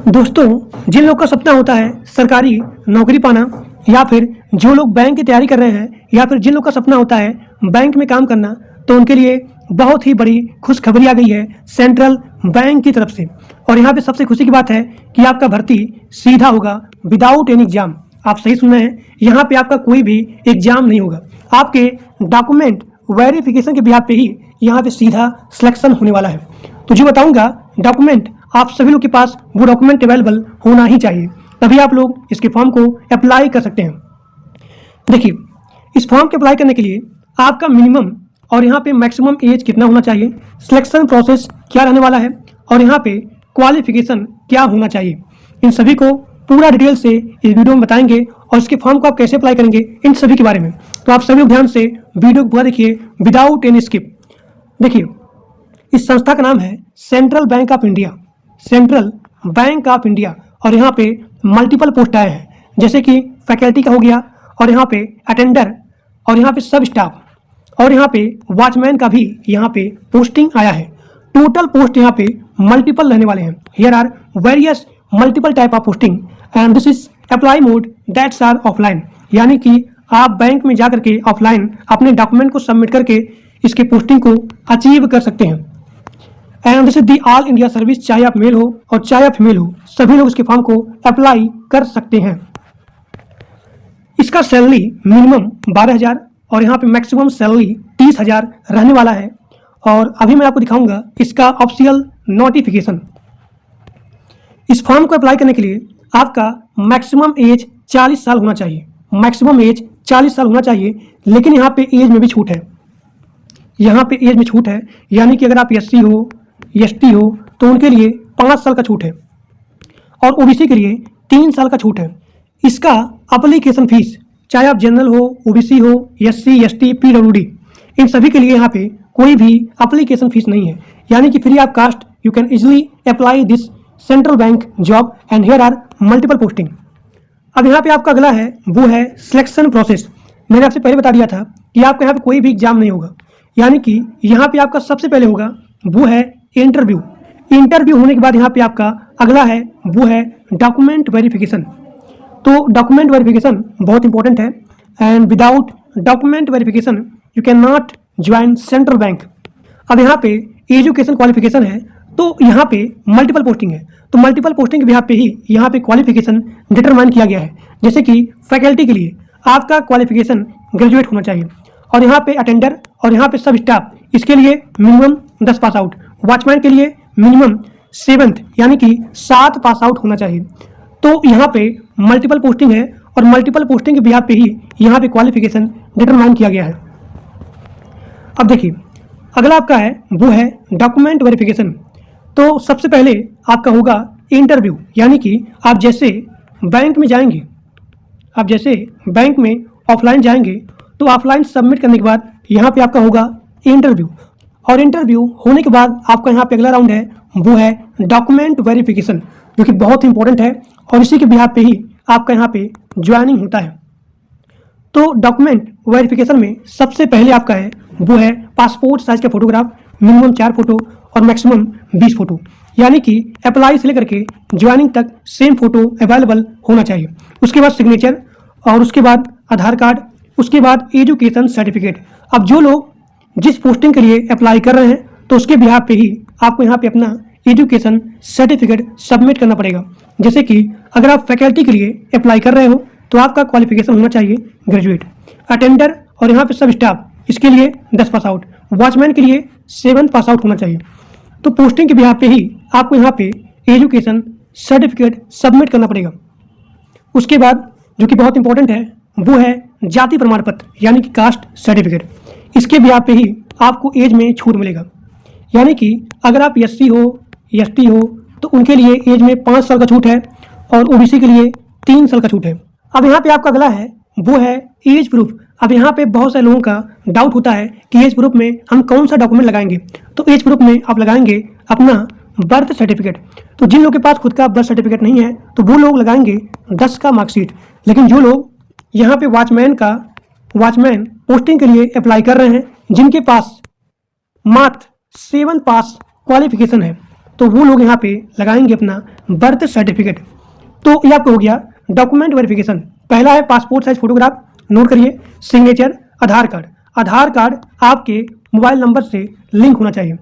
दोस्तों, जिन लोग का सपना होता है सरकारी नौकरी पाना, या फिर जो लोग बैंक की तैयारी कर रहे हैं, या फिर जिन लोग का सपना होता है बैंक में काम करना, तो उनके लिए बहुत ही बड़ी खुशखबरी आ गई है सेंट्रल बैंक की तरफ से। और यहाँ पे सबसे खुशी की बात है कि आपका भर्ती सीधा होगा विदाउट एनी एग्जाम। आप सही सुन रहे हैं, यहाँ पे आपका कोई भी एग्जाम नहीं होगा। आपके डॉक्यूमेंट वेरिफिकेशन के बिहाफ पे ही यहाँ पे सीधा सिलेक्शन होने वाला है। तो जो बताऊंगा डॉक्यूमेंट, आप सभी लोग के पास वो डॉक्यूमेंट अवेलेबल होना ही चाहिए, तभी आप लोग इसके फॉर्म को अप्लाई कर सकते हैं। देखिए, इस फॉर्म के अप्लाई करने के लिए आपका मिनिमम और यहाँ पे मैक्सिमम एज कितना होना चाहिए, सिलेक्शन प्रोसेस क्या रहने वाला है, और यहाँ पे क्वालिफिकेशन क्या होना चाहिए, इन सभी को पूरा डिटेल से इस वीडियो में बताएंगे। और इसके फॉर्म को आप कैसे अप्लाई करेंगे, इन सभी के बारे में। तो आप सभी लोग ध्यान से वीडियो को पूरा देखिए विदाउट एनी स्किप। देखिए, इस संस्था का नाम है central bank of India. Central bank of India. और यहाँ पे मल्टीपल पोस्ट आए हैं, जैसे कि फैकल्टी का हो गया, और यहाँ पे अटेंडर, और यहाँ पे सब स्टाफ, और यहाँ पे वॉचमैन का भी यहाँ पे पोस्टिंग आया है। टोटल पोस्ट यहाँ पे मल्टीपल रहने वाले हैं। Here are various multiple type of posting and this is apply mode that's are offline. यानी कि आप बैंक में जाकर के ऑफलाइन अपने डॉक्यूमेंट को सबमिट करके इसके पोस्टिंग को अचीव कर सकते हैं। And this is the all India service. चाहे आप मेल हो और चाहे आप फीमेल हो, सभी लोग इसके फॉर्म को अप्लाई कर सकते हैं। इसका सैलरी मिनिमम 12,000 और यहाँ पे मैक्सिमम सैलरी 30,000 रहने वाला है। और अभी मैं आपको दिखाऊंगा इसका ऑफिशियल नोटिफिकेशन। इस फॉर्म को अप्लाई करने के लिए आपका मैक्सिमम एज 40 साल होना चाहिए। मैक्सिमम एज 40 साल होना चाहिए, लेकिन यहाँ पे एज में भी छूट है। यहाँ पे एज में छूट है, यानी कि अगर आप एससी हो, एसटी हो, तो उनके लिए 5 साल का छूट है, और ओबीसी के लिए 3 साल का छूट है। इसका एप्लीकेशन फीस, चाहे आप जनरल हो, ओबीसी हो, एससी, एसटी, पीडब्ल्यूडी, इन सभी के लिए यहाँ पे कोई भी एप्लीकेशन फीस नहीं है। यानी कि free of cost you can easily apply this central bank job and here are multiple posting. अब यहाँ पे आपका अगला है वो है सिलेक्शन प्रोसेस। मैंने आपसे पहले बता दिया था कि आपका यहाँ पे कोई भी एग्जाम नहीं होगा, यानी कि यहाँ पे आपका सबसे पहले होगा वो है इंटरव्यू। इंटरव्यू होने के बाद यहाँ पे आपका अगला है वो है डॉक्यूमेंट वेरिफिकेशन। तो डॉक्यूमेंट वेरिफिकेशन बहुत इंपॉर्टेंट है, and without document verification you can not join central bank. अब यहाँ पे एजुकेशन क्वालिफिकेशन है, तो यहाँ पे मल्टीपल पोस्टिंग है, तो मल्टीपल पोस्टिंग के बिहाफ पे ही यहाँ पे क्वालिफिकेशन डिटरमाइन किया गया है। जैसे कि फैकल्टी के लिए आपका क्वालिफिकेशन ग्रेजुएट होना चाहिए, और यहाँ पे अटेंडर और यहाँ पे सब स्टाफ, इसके लिए मिनिमम 10 पास आउट। वॉचमैन के लिए मिनिमम 7th यानी कि 7 पास आउट होना चाहिए। तो यहाँ पे मल्टीपल पोस्टिंग है, और मल्टीपल पोस्टिंग के बिहाफ पे ही यहाँ पे क्वालिफिकेशन डिटरमाइन किया गया है। अब देखिए, अगला आपका है वो है डॉक्यूमेंट वेरिफिकेशन। तो सबसे पहले आपका होगा इंटरव्यू, यानी कि आप जैसे बैंक में जाएंगे, आप जैसे बैंक में ऑफलाइन जाएंगे, तो ऑफलाइन सबमिट करने के बाद यहाँ पे आपका होगा इंटरव्यू, और इंटरव्यू होने के बाद आपका यहाँ पे अगला राउंड है वो है डॉक्यूमेंट वेरिफिकेशन, जो कि बहुत इंपॉर्टेंट है, और इसी के बिहाफ पे ही आपका यहाँ पे ज्वाइनिंग होता है। तो डॉक्यूमेंट वेरिफिकेशन में सबसे पहले आपका है वो है पासपोर्ट साइज का फोटोग्राफ, मिनिमम 4 फोटो और मैक्सिमम 20 फोटो। यानी कि अप्लाई से लेकर के ज्वाइनिंग तक सेम फोटो अवेलेबल होना चाहिए। उसके बाद सिग्नेचर, और उसके बाद आधार कार्ड, उसके बाद एजुकेशन सर्टिफिकेट। अब जो लोग जिस पोस्टिंग के लिए अप्लाई कर रहे हैं, तो उसके बिहाफ पे ही आपको यहाँ पे अपना एजुकेशन सर्टिफिकेट सबमिट करना पड़ेगा। जैसे कि अगर आप फैकल्टी के लिए अप्लाई कर रहे हो, तो आपका क्वालिफिकेशन होना चाहिए ग्रेजुएट। अटेंडर और यहाँ पे सब स्टाफ, इसके लिए 10 पास आउट। वॉचमैन के लिए 7 पास आउट होना चाहिए। तो पोस्टिंग के बिहाफ पे ही आपको यहाँ पे एजुकेशन सर्टिफिकेट सबमिट करना पड़ेगा। उसके बाद जो कि बहुत इंपॉर्टेंट है वो है जाति प्रमाण पत्र, यानी कि कास्ट सर्टिफिकेट। इसके बिहाफ पे ही आपको एज में छूट मिलेगा। यानी कि अगर आप एससी हो, एसटी हो, तो उनके लिए एज में 5 साल का छूट है, और ओबीसी के लिए 3 साल का छूट है। अब यहाँ पे आपका अगला है वो है एज प्रूफ। अब यहाँ पे बहुत सारे लोगों का डाउट होता है कि एज प्रूफ में हम कौन सा डॉक्यूमेंट लगाएंगे। तो एज प्रूफ में आप लगाएंगे अपना बर्थ सर्टिफिकेट। तो जिन लोगों के पास खुद का बर्थ सर्टिफिकेट नहीं है, तो वो लोग लगाएंगे 10 का मार्कशीट। लेकिन जो लोग यहाँ पे वॉचमैन पोस्टिंग के लिए अप्लाई कर रहे हैं, जिनके पास मात्र 7 पास क्वालिफिकेशन है, तो वो लोग यहाँ पे लगाएंगे अपना बर्थ सर्टिफिकेट। तो ये आपको हो गया डॉक्यूमेंट वेरिफिकेशन। पहला है पासपोर्ट साइज फोटोग्राफ, नोट करिए। सिग्नेचर, आधार कार्ड। आधार कार्ड आपके मोबाइल नंबर से लिंक होना चाहिए।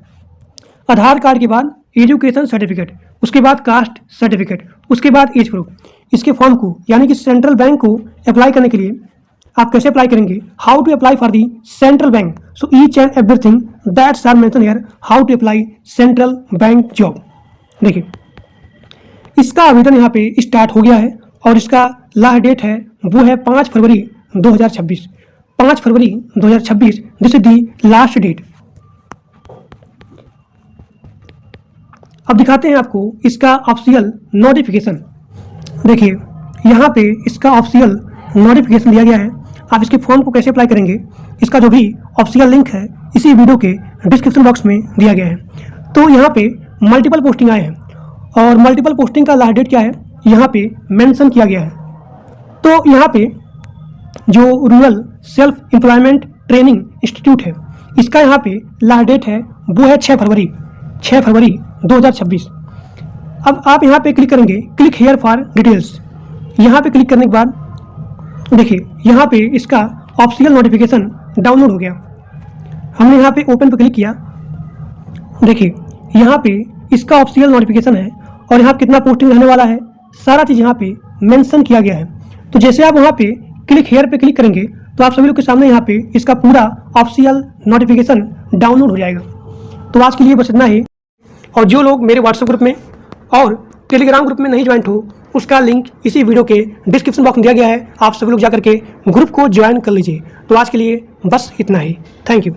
आधार कार्ड के बाद एजुकेशन सर्टिफिकेट, उसके बाद कास्ट सर्टिफिकेट, उसके बाद एज प्रूफ। इसके फॉर्म को यानी कि सेंट्रल बैंक को अप्लाई करने के लिए आप कैसे अप्लाई करेंगे, how to apply for the central bank. So each and everything that's are mention here, how to apply central bank job. देखिए इसका आवेदन यहाँ पे स्टार्ट हो गया है और इसका लास्ट डेट है वो है 5 फरवरी 2026। 5 फरवरी 2026 this is the last date. अब दिखाते हैं आपको इसका ऑफिशियल नोटिफिकेशन। देखिए यहाँ पे इसका ऑफिशियल नोटिफिकेशन दिया गया है। आप इसके फॉर्म को कैसे अप्लाई करेंगे, इसका जो भी ऑफिशियल लिंक है इसी वीडियो के डिस्क्रिप्शन बॉक्स में दिया गया है। तो यहाँ पे मल्टीपल पोस्टिंग आए हैं और मल्टीपल पोस्टिंग का लास्ट डेट क्या है यहाँ पे मेंशन किया गया है। तो यहाँ पे जो rural self employment training institute है इसका यहाँ पे लास्ट डेट है वो है 6 फरवरी 2026। अब आप यहाँ पे क्लिक करेंगे, क्लिक हेयर फॉर डिटेल्स। यहाँ पे क्लिक करने के बाद देखिए यहाँ पे इसका ऑफिशियल नोटिफिकेशन डाउनलोड हो गया। हमने यहाँ पे ओपन पे क्लिक किया। देखिए यहाँ पे इसका ऑफिशियल नोटिफिकेशन है और यहाँ कितना पोस्टिंग रहने वाला है सारा चीज़ यहाँ पे मेंशन किया गया है। तो जैसे आप वहाँ पे क्लिक हेयर पे क्लिक करेंगे तो आप सभी लोग के सामने यहाँ पे इसका पूरा ऑफिशियल नोटिफिकेशन डाउनलोड हो जाएगा। तो आज के लिए बस इतना ही। और जो लोग मेरे व्हाट्सएप ग्रुप में और टेलीग्राम ग्रुप में नहीं ज्वाइन हो उसका लिंक इसी वीडियो के डिस्क्रिप्शन बॉक्स में दिया गया है। आप सभी लोग जाकर के ग्रुप को ज्वाइन कर लीजिए। तो आज के लिए बस इतना ही। Thank you.